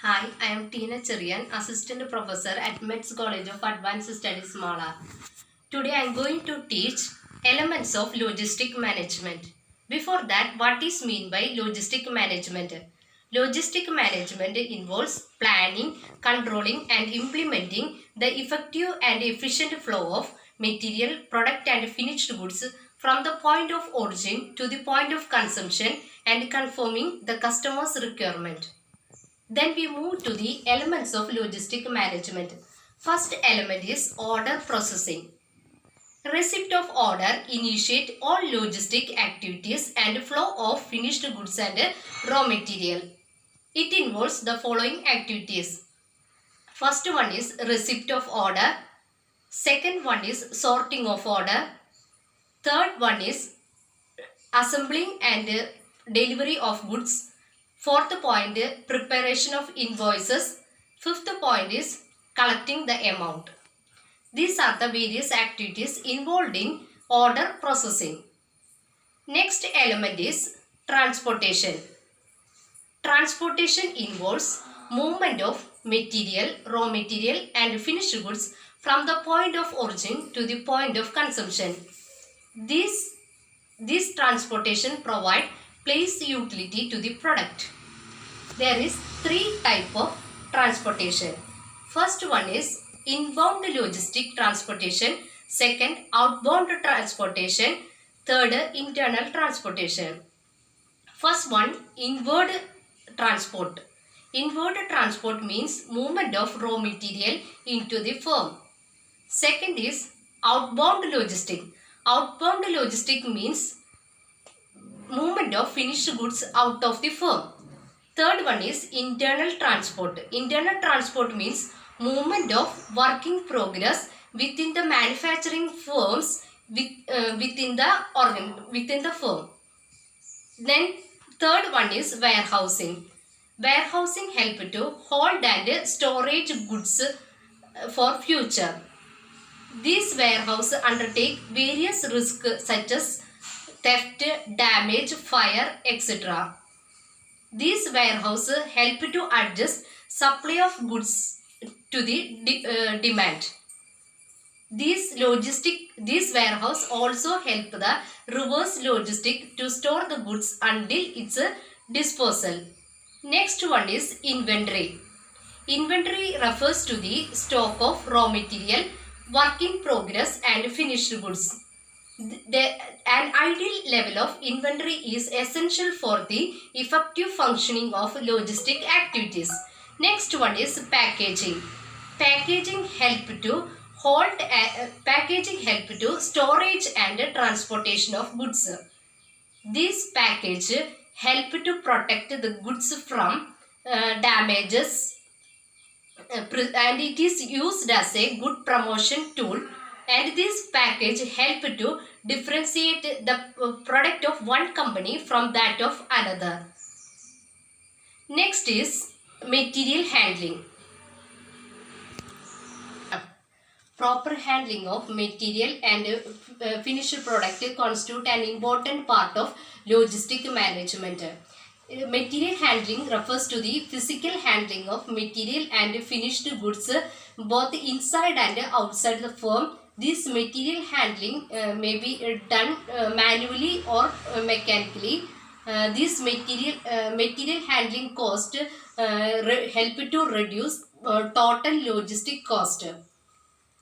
Hi, I am Tina Cherian, Assistant Professor at METS College of Advanced Studies, Mala. Today I am going to teach elements of logistic management. Before that, what is mean by logistic management? Logistic management involves planning, controlling and implementing the effective and efficient flow of material, product and finished goods from the point of origin to the point of consumption and confirming the customer's requirement. Then we move to the elements of logistic management. First element is order processing. Receipt of order initiate all logistic activities and flow of finished goods and raw material. It involves the following activities. First one is receipt of order. Second one is sorting of order. Third one is assembling and delivery of goods. Fourth point, preparation of invoices. Fifth point is collecting the amount. These are the various activities involved in order processing. Next element is transportation. Transportation involves movement of material, raw material and finished goods from the point of origin to the point of consumption. This transportation provide place utility to the product. There is three type of transportation. First one is inbound logistic transportation. Second, outbound transportation. Third, internal transportation. First one, inward transport. Inward transport means movement of raw material into the firm. Second is outbound logistic. Outbound logistic means movement of finished goods out of the firm. Third one is internal transport. Internal transport means movement of work in progress within the manufacturing firms within the firm. Then third one is warehousing. Warehousing help to hold and storage goods for future. These warehouse undertake various risks such as theft, damage, fire, etc. These warehouses help to adjust supply of goods to the demand. These warehouse also help the reverse logistic to store the goods until its disposal. Next one is inventory. Inventory refers to the stock of raw material, work in progress and finished goods. An ideal level of inventory is essential for the effective functioning of logistic activities. Next one is packaging. Packaging help to storage and transportation of goods. This package help to protect the goods from damages and it is used as a good promotion tool. And this package help to differentiate the product of one company from that of another. Next is material handling. Proper handling of material and finished product constitute an important part of logistic management. Material handling refers to the physical handling of material and finished goods both inside and outside the firm. This material handling may be done manually or mechanically. This material handling cost help to reduce total logistic cost.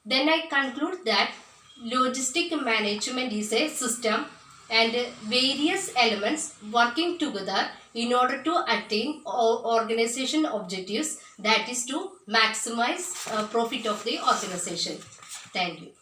Then I conclude that logistic management is a system and various elements working together in order to attain organization objectives, that is to maximize profit of the organization. Thank you.